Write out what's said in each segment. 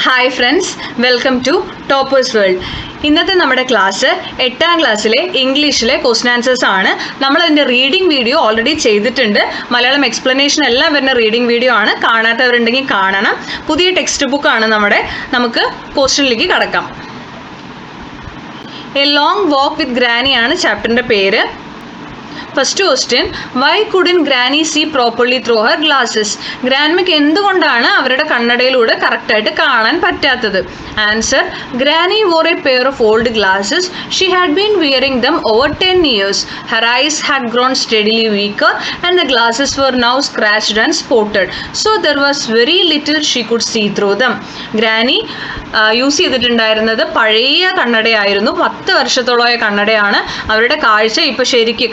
Hi friends, welcome to toppers world. ഇന്നത്തെ നമ്മുടെ class 8ാം ക്ലാസ്സിലെ ഇംഗ്ലീഷിലെ ക്വസ്റ്റ്യൻ ആൻസേഴ്സ് ആണ്. നമ്മളതിൻ്റെ റീഡിംഗ് വീഡിയോ ഓൾറെഡി ചെയ്തിട്ടുണ്ട്. മലയാളം എക്സ്പ്ലനേഷൻ എല്ലാം വരുന്ന റീഡിംഗ് വീഡിയോ ആണ്. കാണാത്തവരുണ്ടെങ്കിൽ കാണണം. പുതിയ ടെക്സ്റ്റ് ബുക്കാണ് നമുക്ക് ക്വസ്റ്റ്യനിലേക്ക് കടക്കാം. A long walk with granny ആണ് ചാപ്റ്ററിൻ്റെ പേര്. First question, why couldn't granny see properly through her glasses? ഗ്രാൻമയ്ക്ക് എന്തുകൊണ്ടാണ് അവരുടെ കണ്ണടയിലൂടെ കറക്റ്റായിട്ട് കാണാൻ പറ്റാത്തത്? Answer, granny wore a pair of old glasses. She had been wearing them over 10 years. Her eyes had grown steadily weaker and the glasses were now scratched and spotted. So there was very little she could see through them. Granny use ചെയ്തിട്ടുണ്ടായിരുന്നത് പഴയ കണ്ണടയായിരുന്നു. 10 വർഷത്തോളമായ കണ്ണടയാണ്. അവരുടെ കാഴ്ച ഇപ്പോൾ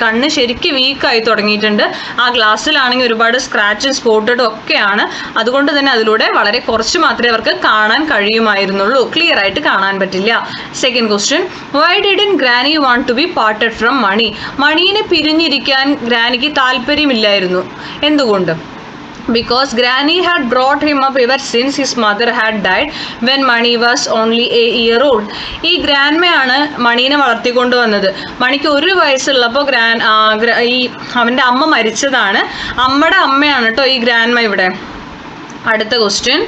കണ്ണ് ശരിക്കും വീക്കായി തുടങ്ങിയിട്ടുണ്ട്. ആ ഗ്ലാസ്സിലാണെങ്കിൽ ഒരുപാട് സ്ക്രാച്ചും സ്പോട്ടഡും ഒക്കെയാണ്. അതുകൊണ്ട് തന്നെ അതിലൂടെ വളരെ കുറച്ച് മാത്രമേ അവർക്ക് കാണാൻ കഴിയുമായിരുന്നുള്ളൂ. ക്ലിയർ ആയിട്ട് കാണാൻ പറ്റില്ല. Second question, why didn't granny want to be parted from money? മണീനെ പിരിഞ്ഞിരിക്കാൻ ഗ്രാനിക്ക് താല്പര്യമില്ലായിരുന്നു. എന്തുകൊണ്ട്? Because Granny had brought him up ever since his mother had died when Mani was only a year old. ഈ ഗ്രാൻമയാണ് മണീനെ വളർത്തിക്കൊണ്ട് വന്നത്. മണിക്ക് 1 വയസ്സുള്ളപ്പോൾ അവൻ്റെ അമ്മ മരിച്ചതാണ്. അമ്മയുടെ അമ്മയാണ് കേട്ടോ ഈ ഗ്രാൻമ ഇവിടെ. അടുത്ത question,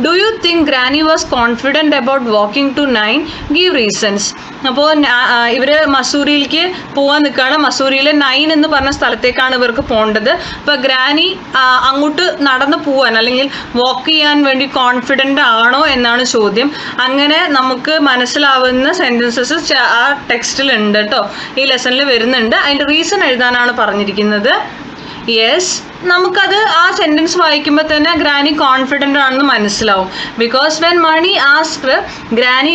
do you think granny was confident about walking to 9? Give reasons. അപ്പോൾ ഇവർ മസൂറിയിലേക്ക് പോകാൻ നിൽക്കുകയാണ്. മസൂറിയിലെ 9 എന്ന് പറഞ്ഞ സ്ഥലത്തേക്കാണ് ഇവർക്ക് പോകേണ്ടത്. അപ്പോൾ ഗ്രാനി അങ്ങോട്ട് നടന്ന് പോകാൻ അല്ലെങ്കിൽ വാക്ക് ചെയ്യാൻ വേണ്ടി കോൺഫിഡൻ്റ് ആണോ എന്നാണ് ചോദ്യം. അങ്ങനെ നമുക്ക് മനസ്സിലാവുന്ന സെൻറ്റൻസസ് ആ ടെക്സ്റ്റിലുണ്ട് കേട്ടോ, ഈ ലെസണിൽ വരുന്നുണ്ട്. അതിൻ്റെ റീസൺ എഴുതാനാണ് പറഞ്ഞിരിക്കുന്നത്. യെസ്, നമുക്കത് ആ സെൻറ്റൻസ് വായിക്കുമ്പോൾ തന്നെ ഗ്രാനി കോൺഫിഡൻ്റ് ആണെന്ന് മനസ്സിലാവും. Because when Mani asked granny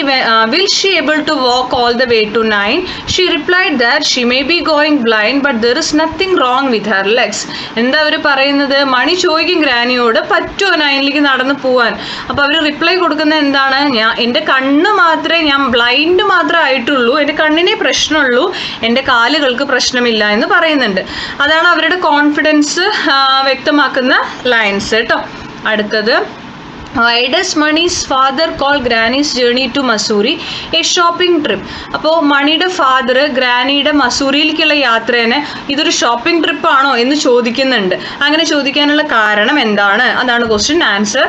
will she able to walk all the way to 9, she replied that she may be going blind but there is nothing wrong with her legs. എന്താ അവർ പറയുന്നത്? മണി ചോദിക്കും ഗ്രാനിയോട്, പറ്റുമോ 9ലേക്ക് നടന്ന് പോകാൻ? അപ്പോൾ അവർ റിപ്ലൈ കൊടുക്കുന്നത് എന്താണ്? എൻ്റെ കണ്ണ് മാത്രമേ, ഞാൻ ബ്ലൈൻഡ് മാത്രമേ ആയിട്ടുള്ളൂ, എൻ്റെ കണ്ണിനെ പ്രശ്നമുള്ളൂ, എൻ്റെ കാലുകൾക്ക് പ്രശ്നമില്ല എന്ന് പറയുന്നുണ്ട്. അതാണ് അവരുടെ കോൺഫിഡൻസ് വ്യക്തമാക്കുന്ന ലൈൻസ് കേട്ടോ. അടുത്തത്, why does Mani's father call Granny's journey to Mussoorie a shopping trip? അപ്പോൾ മണിയുടെ ഫാദർ ഗ്രാനിയുടെ മസൂറിയിലേക്കുള്ള യാത്രേനെ ഇതൊരു ഷോപ്പിംഗ് ട്രിപ്പ് ആണോ എന്ന് ചോദിക്കുന്നുണ്ട്. അങ്ങനെ ചോദിക്കാനുള്ള കാരണം എന്താണ്? അതാണ് question. Answer,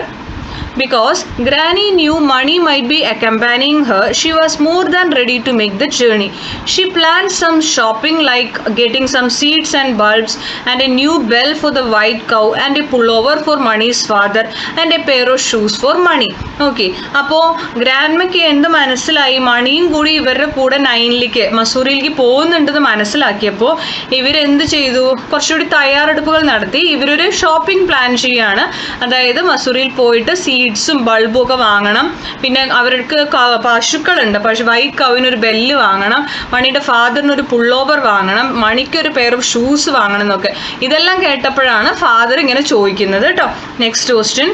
because Granny knew Mani might be accompanying her, she was more than ready to make the journey. She planned some shopping like getting some seeds and bulbs and a new bell for the white cow and a pullover for Mani's father and a pair of shoes for Mani. Okay, അപ്പോൾ ഗ്രാൻഡ്മയ്ക്ക് എന്ത് മനസ്സിലായി? മണിയും കൂടി ഇവരുടെ കൂടെ 9ലേക്ക് മസൂറിയിലേക്ക് പോകുന്നുണ്ടെന്ന് മനസ്സിലാക്കിയപ്പോൾ ഇവരെന്ത് ചെയ്തു? കുറച്ചുകൂടി തയ്യാറെടുപ്പുകൾ നടത്തി. ഇവരൊരു ഷോപ്പിംഗ് പ്ലാൻ ചെയ്യുകയാണ്. അതായത് മസൂറിയിൽ പോയിട്ട് സീഡ്സും ബൾബും ഒക്കെ വാങ്ങണം. പിന്നെ അവർക്ക് പശുക്കളുണ്ട്, വൈറ്റ് കൗവിനൊരു ബെല്ല് വാങ്ങണം. മണിയുടെ ഫാദറിനൊരു പുള്ളോവർ വാങ്ങണം. മണിക്കൊരു പെയർ ഓഫ് ഷൂസ് വാങ്ങണം എന്നൊക്കെ. ഇതെല്ലാം കേട്ടപ്പോഴാണ് ഫാദർ ഇങ്ങനെ ചോദിക്കുന്നത് കേട്ടോ. Next question,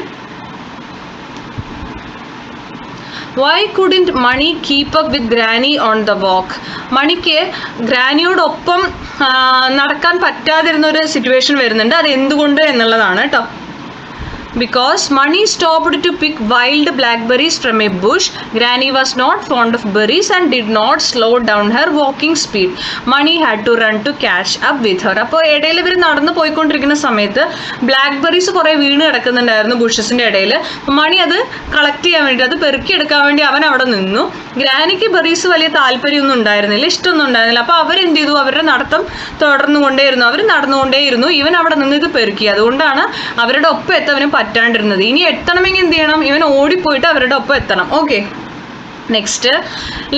why couldn't Mani keep up with Granny on the walk? മണിക്ക് ഗ്രാനിയോടൊപ്പം നടക്കാൻ പറ്റാതിരുന്ന ഒരു സിറ്റുവേഷൻ വരുന്നുണ്ട്. അത് എന്തുകൊണ്ട് എന്നുള്ളതാണ് കേട്ടോ. Because Mani stopped to pick wild blackberries from a bush. Granny was not fond of berries and did not slow down her walking speed. Mani had to run to catch up with her. അപ്പോൾ ഇടയിൽ ഇവർ നടന്നു പോയിക്കൊണ്ടിരിക്കുന്ന സമയത്ത് blackberries കുറേ വീണ് കിടക്കുന്നുണ്ടായിരുന്നു ബുഷസിൻ്റെ ഇടയിൽ. മണി അത് കളക്ട് ചെയ്യാൻ വേണ്ടി, അത് പെറുക്കിയെടുക്കാൻ വേണ്ടി അവൻ അവിടെ നിന്നു. ഗ്രാനിക്ക് ബെറീസ് വലിയ താല്പര്യമൊന്നും ഉണ്ടായിരുന്നില്ല, ഇഷ്ടമൊന്നും ഉണ്ടായിരുന്നില്ല. അപ്പോൾ അവരെന്ത് ചെയ്തു? അവരുടെ നടത്തം തുടർന്നുകൊണ്ടേയിരുന്നു. അവർ നടന്നുകൊണ്ടേയിരുന്നു. ഇവൻ അവിടെ നിന്ന് ഇത് പെറുക്കി. അതുകൊണ്ടാണ് അവരുടെ ഒപ്പം എത്തവന് പറ്റാണ്ടിരുന്നത്. ഇനി എത്തണമെങ്കിൽ എന്ത് ചെയ്യണം? ഇവൻ ഓടിപ്പോയിട്ട് അവരുടെ ഒപ്പം എത്തണം. Okay, next,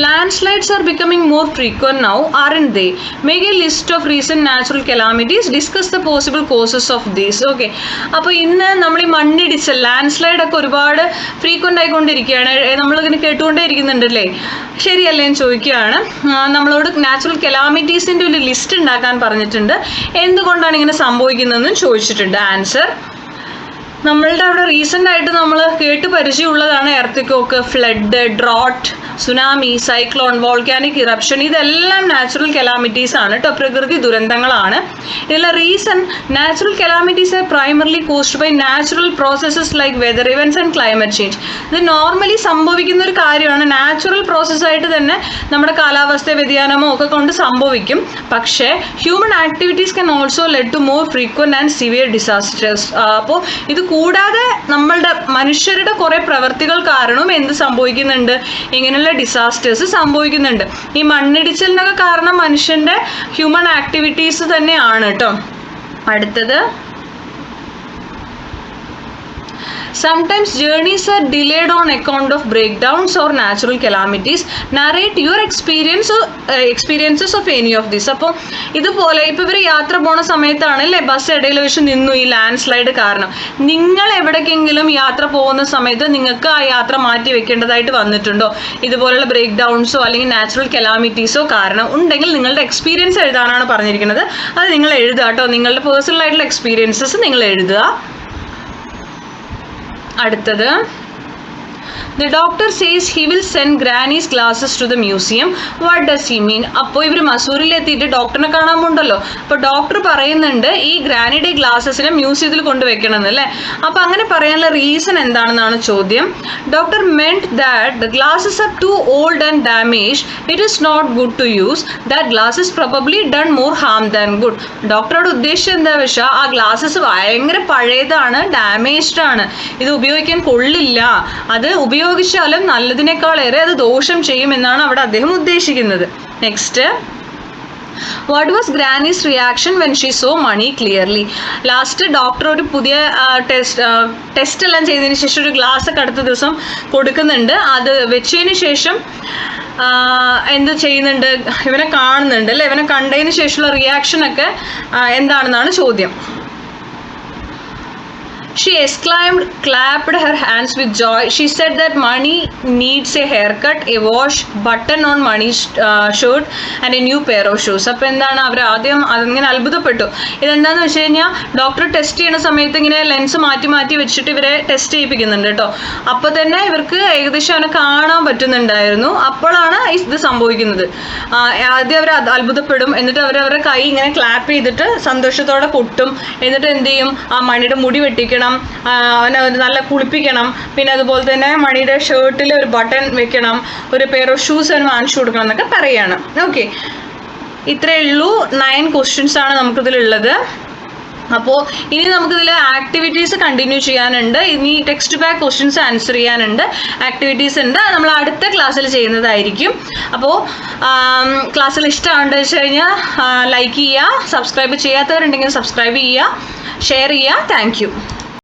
landslides are becoming more frequent now, aren't they? Make a list of recent natural calamities. Discuss the possible causes of these. Okay, അപ്പോൾ ഇന്ന് നമ്മൾ ഈ മണ്ണിടിച്ചൽ, ലാൻഡ്സ്ലൈഡ് ഒക്കെ ഒരുപാട് ഫ്രീക്വൻ്റ് ആയിക്കൊണ്ടിരിക്കുകയാണ്. നമ്മളിങ്ങനെ കേട്ടുകൊണ്ടേ ഇരിക്കുന്നുണ്ടല്ലേ? ശരിയല്ലേ എന്ന് ചോദിക്കുകയാണ്. നമ്മളോട് നാച്ചുറൽ കെലാമിറ്റീസിൻ്റെ ഒരു ലിസ്റ്റ് ഉണ്ടാക്കാൻ പറഞ്ഞിട്ടുണ്ട്. എന്തുകൊണ്ടാണ് ഇങ്ങനെ സംഭവിക്കുന്നതെന്നും ചോദിച്ചിട്ടുണ്ട്. ആൻസർ, നമ്മളുടെ അവിടെ റീസെൻ്റ് ആയിട്ട് നമ്മൾ കേട്ട് പരിചയമുള്ളതാണ് earthquake, flood, drought, tsunami, cyclone, volcanic eruption, ഇതെല്ലാം നാച്ചുറൽ കെലാമിറ്റീസ് ആണ് കേട്ടോ, പ്രകൃതി ദുരന്തങ്ങളാണ്. ഇതിലെ reason natural calamities are primarily caused by natural processes like weather events and climate change. ഇത് നോർമലി സംഭവിക്കുന്ന ഒരു കാര്യമാണ്, നാച്ചുറൽ പ്രോസസ്സായിട്ട് തന്നെ നമ്മുടെ കാലാവസ്ഥ വ്യതിയാനമോ ഒക്കെ കൊണ്ട് സംഭവിക്കും. പക്ഷേ human activities can also lead to more frequent and severe disasters. അപ്പോൾ ഇത് കൂടാതെ നമ്മളുടെ മനുഷ്യരുടെ കുറേ പ്രവർത്തികൾ കാരണവും എന്ത് സംഭവിക്കുന്നുണ്ട്, ഇങ്ങനെയുള്ള ഡിസാസ്റ്റേഴ്സ് സംഭവിക്കുന്നുണ്ട്. ഈ മണ്ണിടിച്ചിലിനൊക്കെ കാരണം മനുഷ്യൻ്റെ ഹ്യൂമൻ ആക്ടിവിറ്റീസ് തന്നെയാണ് കേട്ടോ. അടുത്തത്, sometimes journeys are delayed on account of breakdowns or natural calamities. Narrate your experiences of any of this. അപ്പോൾ ഇതുപോലെ ഇപ്പോൾ ഇവർ യാത്ര പോണ സമയത്താണല്ലേ ബസ് ഇടയിൽ വെച്ച് നിന്നു ഈ ലാൻഡ് സ്ലൈഡ് കാരണം. നിങ്ങൾ എവിടേക്കെങ്കിലും യാത്ര പോകുന്ന സമയത്ത് നിങ്ങൾക്ക് ആ യാത്ര മാറ്റി വെക്കേണ്ടതായിട്ട് വന്നിട്ടുണ്ടോ? ഇതുപോലുള്ള ബ്രേക്ക് ഡൗൺസോ അല്ലെങ്കിൽ നാച്ചുറൽ കെലാമിറ്റീസോ കാരണം ഉണ്ടെങ്കിൽ നിങ്ങളുടെ എക്സ്പീരിയൻസ് എഴുതാനാണ് പറഞ്ഞിരിക്കുന്നത്. അത് നിങ്ങൾ എഴുതുക കേട്ടോ, നിങ്ങളുടെ പേഴ്സണൽ ആയിട്ടുള്ള എക്സ്പീരിയൻസസ് നിങ്ങൾ എഴുതുക. അടുത്തത്, the doctor says he will send Granny's glasses to the museum. What does he mean? അപ്പോൾ ഇവർ മസൂറിൽ എത്തിയിട്ട് ഡോക്ടറിനെ കാണാൻ പോകണ്ടല്ലോ. അപ്പോൾ ഡോക്ടർ പറയുന്നുണ്ട് ഈ ഗ്രാനിയുടെ ഗ്ലാസസിനെ മ്യൂസിയത്തിൽ കൊണ്ടുവയ്ക്കണം എന്നല്ലേ. അപ്പോൾ അങ്ങനെ പറയാനുള്ള റീസൺ എന്താണെന്നാണ് ചോദ്യം. Doctor meant that the glasses are too old and damaged. It is not good to use. That glasses probably done more harm than good. ഡോക്ടറുടെ ഉദ്ദേശം എന്താ വെച്ചാൽ ആ ഗ്ലാസസ് ഭയങ്കര പഴയതാണ്, ഡാമേജ്ഡ് ആണ്, ഇത് ഉപയോഗിക്കാൻ കൊള്ളില്ല, അത് ഉപയോഗിച്ചാലും നല്ലതിനേക്കാളേറെ അത് ദോഷം ചെയ്യുമെന്നാണ് അവിടെ അദ്ദേഹം ഉദ്ദേശിക്കുന്നത്. Next, what was granny's reaction when she saw Mani clearly? Last doctor ഒരു പുതിയ ടെസ്റ്റ് എല്ലാം ചെയ്തതിന് ശേഷം ഒരു ഗ്ലാസ് ഒക്കെ അടുത്ത ദിവസം കൊടുക്കുന്നുണ്ട്. അത് വെച്ചതിന് ശേഷം എന്ത് ചെയ്യുന്നുണ്ട്, ഇവനെ കാണുന്നുണ്ട് അല്ലേ, ഇവനെ കണ്ടതിന് ശേഷമുള്ള റിയാക്ഷനൊക്കെ എന്താണെന്നാണ് ചോദ്യം. She exclaimed, clapped her hands with joy. She said that Mani needs a haircut, a wash, button on Mani's shirt and a new pair of shoes. അപ്പോൾ എന്താണ് അവർ ആദ്യം അതിങ്ങനെ അത്ഭുതപ്പെട്ടു. ഇതെന്താണെന്ന് വെച്ച് കഴിഞ്ഞാൽ ഡോക്ടർ ടെസ്റ്റ് ചെയ്യുന്ന സമയത്ത് ഇങ്ങനെ ലെൻസ് മാറ്റി മാറ്റി വെച്ചിട്ട് ഇവരെ ടെസ്റ്റ് ചെയ്യിപ്പിക്കുന്നുണ്ട് കേട്ടോ. അപ്പോൾ തന്നെ ഇവർക്ക് ഏകദേശം അവനെ കാണാൻ പറ്റുന്നുണ്ടായിരുന്നു. അപ്പോഴാണ് ഇത് സംഭവിക്കുന്നത്. ആദ്യം അവർ അത്ഭുതപ്പെടും, എന്നിട്ട് അവരുടെ കൈ ഇങ്ങനെ ക്ലാപ്പ് ചെയ്തിട്ട് സന്തോഷത്തോടെ കൊട്ടും. എന്നിട്ട് എന്ത് ചെയ്യും, ആ മണിയുടെ മുടി വെട്ടിക്കണം, അവനെ നല്ല കുളിപ്പിക്കണം, പിന്നെ അതുപോലെ തന്നെ മണിയുടെ ഷർട്ടിൽ ഒരു ബട്ടൺ വെക്കണം, ഒരു പെയർ ഓഫ് ഷൂസ് അവന് വാങ്ങിച്ചു കൊടുക്കണം എന്നൊക്കെ പറയാണ്. ഓക്കെ, ഇത്രയേ ഉള്ളൂ. 9 ക്വസ്റ്റ്യൻസ് ആണ് നമുക്കിതിലുള്ളത്. അപ്പോൾ ഇനി നമുക്കിതിൽ ആക്ടിവിറ്റീസ് കണ്ടിന്യൂ ചെയ്യാനുണ്ട്. ഇനി ടെക്സ്റ്റ് ബാക്ക് ക്വസ്റ്റ്യൻസ് ആൻസർ ചെയ്യാനുണ്ട്, ആക്ടിവിറ്റീസ് ഉണ്ട്, നമ്മൾ അടുത്ത ക്ലാസ്സിൽ ചെയ്യുന്നതായിരിക്കും. അപ്പോൾ ക്ലാസ്സിൽ ഇഷ്ടമാണെന്ന് വെച്ച് കഴിഞ്ഞാൽ ലൈക്ക് ചെയ്യുക, സബ്സ്ക്രൈബ് ചെയ്യാത്തവരുണ്ടെങ്കിൽ സബ്സ്ക്രൈബ് ചെയ്യുക, ഷെയർ ചെയ്യുക. Thank you.